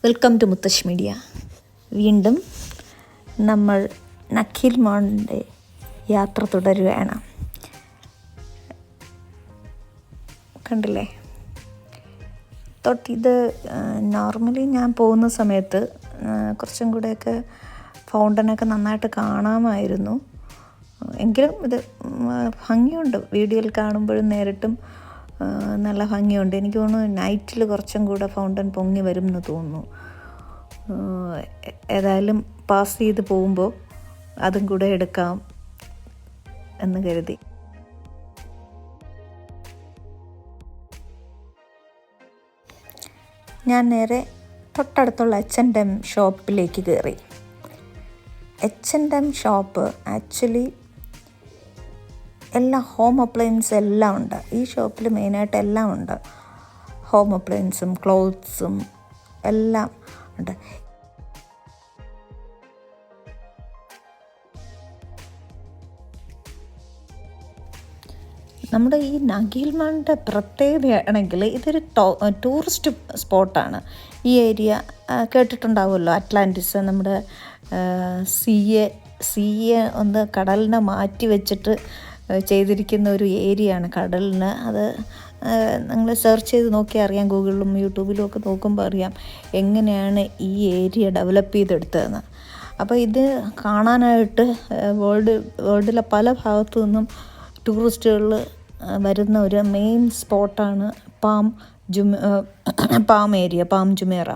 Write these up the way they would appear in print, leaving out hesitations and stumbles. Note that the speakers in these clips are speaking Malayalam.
വെൽക്കം ടു മുത്തശ്ശി മീഡിയ. വീണ്ടും നമ്മൾ നഖീൽ മോളിൻ്റെ യാത്ര തുടരുകയാണ്. കണ്ടില്ലേ, ഇത് നോർമലി ഞാൻ പോകുന്ന സമയത്ത് കുറച്ചും കൂടെയൊക്കെ ഫൗണ്ടനൊക്കെ നന്നായിട്ട് കാണാമായിരുന്നു. എങ്കിലും ഇത് ഭംഗിയുണ്ട്, വീഡിയോയിൽ കാണുമ്പോഴും നേരിട്ടും നല്ല ഭംഗിയുണ്ട്. എനിക്ക് തോന്നുന്നു നൈറ്റിൽ കുറച്ചും കൂടെ ഫൗണ്ടൻ പൊങ്ങി വരും എന്ന് തോന്നുന്നു. ഏതായാലും പാസ് ചെയ്ത് പോകുമ്പോൾ അതും കൂടെ എടുക്കാം എന്ന് കരുതി. ഞാൻ നേരെ തൊട്ടടുത്തുള്ള H&M ഷോപ്പിലേക്ക് കയറി. H&M ഷോപ്പ് ആക്ച്വലി എല്ലാ ഹോം അപ്ലയൻസ് എല്ലാം ഉണ്ട്. ഈ ഷോപ്പിൽ മെയിനായിട്ട് എല്ലാം ഉണ്ട്. ഹോം അപ്ലയൻസും ക്ലോത്ത്സും എല്ലാം ഉണ്ട്. നമ്മുടെ ഈ നഖീൽ മോളിൻ്റെ പ്രത്യേകതയാണെങ്കിൽ ഇതൊരു ടൂറിസ്റ്റ് സ്പോട്ടാണ്. ഈ ഏരിയ കേട്ടിട്ടുണ്ടാവുമല്ലോ, അറ്റ്ലാന്റിസ്, നമ്മുടെ സീയെ ഒന്ന് കടലിനെ മാറ്റി വെച്ചിട്ട് ചെയ്തിരിക്കുന്ന ഒരു ഏരിയയാണ് കടലിന്. അത് നിങ്ങൾ സെർച്ച് ചെയ്ത് നോക്കിയാൽ അറിയാം, ഗൂഗിളിലും യൂട്യൂബിലും ഒക്കെ നോക്കുമ്പോൾ അറിയാം എങ്ങനെയാണ് ഈ ഏരിയ ഡെവലപ്പ് ചെയ്തെടുത്തതെന്ന്. അപ്പോൾ ഇത് കാണാനായിട്ട് വേൾഡിലെ പല ഭാഗത്തു നിന്നും ടൂറിസ്റ്റുകൾ വരുന്ന ഒരു മെയിൻ സ്പോട്ടാണ് പാം ഏരിയ, പാം ജുമേറ.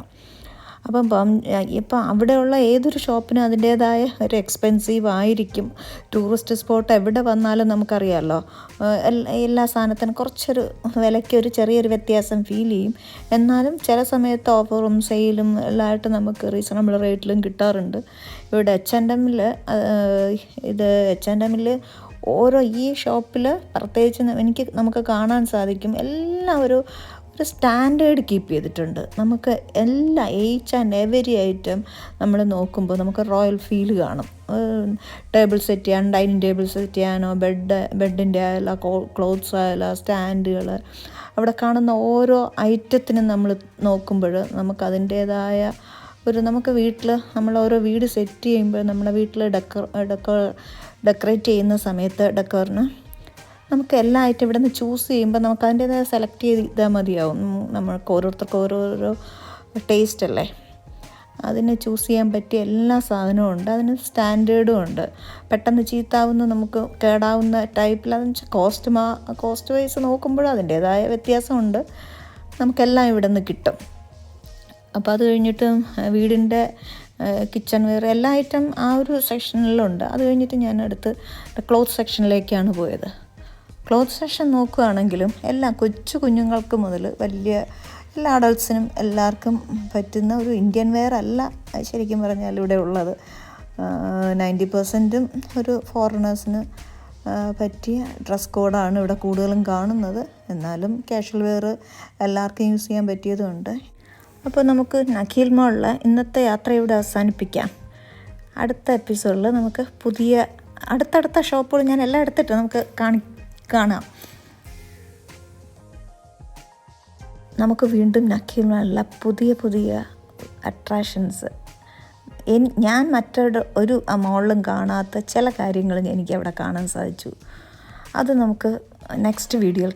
ഇപ്പം അവിടെയുള്ള ഏതൊരു ഷോപ്പിനും അതിൻ്റേതായ ഒരു എക്സ്പെൻസീവ് ആയിരിക്കും. ടൂറിസ്റ്റ് സ്പോട്ട് എവിടെ വന്നാലും നമുക്കറിയാമല്ലോ, എല്ലാ സാധനത്തിനും കുറച്ചൊരു വിലയ്ക്ക് ഒരു ചെറിയൊരു വ്യത്യാസം ഫീൽ ചെയ്യും. എന്നാലും ചില സമയത്ത് ഓഫറും സെയിലും എല്ലാമായിട്ട് നമുക്ക് റീസണബിൾ റേറ്റിലും കിട്ടാറുണ്ട്. ഇവിടെ H&Mൽ ഓരോ ഈ ഷോപ്പിൽ പ്രത്യേകിച്ച് നമുക്ക് കാണാൻ സാധിക്കും, എല്ലാം ഒരു സ്റ്റാൻഡേർഡ് കീപ്പ് ചെയ്തിട്ടുണ്ട്. നമുക്ക് എല്ലാ എച്ച് ആൻഡ് എവരി ഐറ്റം നമ്മൾ നോക്കുമ്പോൾ നമുക്ക് റോയൽ ഫീൽ കാണും. ടേബിൾ സെറ്റ് ചെയ്യാൻ, ഡൈനിങ് ടേബിൾ സെറ്റ് ചെയ്യാനോ, ബെഡിൻ്റെ ആയാലും ക്ലോത്ത്സ് ആയാലും സ്റ്റാൻഡുകൾ, അവിടെ കാണുന്ന ഓരോ ഐറ്റത്തിനും നമ്മൾ നോക്കുമ്പോൾ നമുക്ക് അതിൻ്റേതായ നമുക്ക് വീട്ടിൽ നമ്മൾ ഓരോ വീട് സെറ്റ് ചെയ്യുമ്പോൾ നമ്മുടെ വീട്ടിൽ ഡെക്കറേറ്റ് ചെയ്യുന്ന സമയത്ത് ഡെക്കറിന് നമുക്ക് എല്ലാ ഐറ്റം ഇവിടെ നിന്ന് ചൂസ് ചെയ്യുമ്പോൾ നമുക്ക് അതിൻ്റേതായ സെലക്ട് ചെയ്താൽ മതിയാവും. നമ്മൾക്ക് ഓരോരുത്തർക്കും ഓരോരോ ടേസ്റ്റ് അല്ലേ, അതിന് ചൂസ് ചെയ്യാൻ പറ്റിയ എല്ലാ സാധനവും ഉണ്ട്. അതിന് സ്റ്റാൻഡേർഡും ഉണ്ട്. പെട്ടെന്ന് ചീത്താവുന്ന, നമുക്ക് കേടാവുന്ന ടൈപ്പിൽ, അതെന്ന് വെച്ചാൽ കോസ്റ്റ് വൈസ് നോക്കുമ്പോഴും അതിൻ്റേതായ വ്യത്യാസമുണ്ട്. നമുക്കെല്ലാം ഇവിടെ നിന്ന് കിട്ടും. അപ്പോൾ അത് കഴിഞ്ഞിട്ട് വീടിൻ്റെ കിച്ചൺ വെയർ എല്ലാ ഐറ്റം ആ ഒരു സെക്ഷനിലുണ്ട്. അത് കഴിഞ്ഞിട്ട് ഞാൻ അടുത്ത് ക്ലോത്ത് സെക്ഷനിലേക്കാണ് പോയത്. ക്ലോത്ത് സെക്ഷൻ നോക്കുകയാണെങ്കിലും എല്ലാം കൊച്ചു കുഞ്ഞുങ്ങൾക്ക് മുതൽ വലിയ എല്ലാ അഡൾട്ട്സിനും എല്ലാവർക്കും പറ്റുന്ന ഒരു ഇന്ത്യൻ വെയർ അല്ല ശരിക്കും പറഞ്ഞാൽ ഇവിടെ ഉള്ളത്. 90% ഒരു ഫോറിനേഴ്സിന് പറ്റിയ ഡ്രസ് കോഡാണ് ഇവിടെ കൂടുതലും കാണുന്നത്. എന്നാലും കാഷ്വൽ വെയർ എല്ലാവർക്കും യൂസ് ചെയ്യാൻ പറ്റിയതുമുണ്ട്. അപ്പോൾ നമുക്ക് നഖീൽ മോളിലെ ഇന്നത്തെ യാത്ര ഇവിടെ അവസാനിപ്പിക്കാം. അടുത്ത എപ്പിസോഡിൽ നമുക്ക് അടുത്തടുത്ത ഷോപ്പുകൾ ഞാൻ എല്ലാം എടുത്തിട്ട് നമുക്ക് കാണാം. നമുക്ക് വീണ്ടും നഖീൽ മോളിലെ പുതിയ അട്രാക്ഷൻസ്, ഞാൻ ഒരു മോളിലും കാണാത്ത ചില കാര്യങ്ങൾ എനിക്ക് അവിടെ കാണാൻ സാധിച്ചു. അത് നമുക്ക് നെക്സ്റ്റ് വീഡിയോയിൽ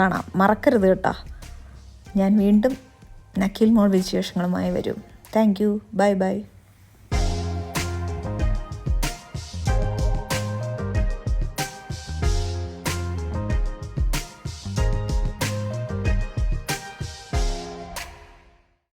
കാണാം. മറക്കരുത് കേട്ടോ. ഞാൻ വീണ്ടും നഖീൽ മോൾ വിശേഷങ്ങളുമായി വരും. Thank you. ബൈ.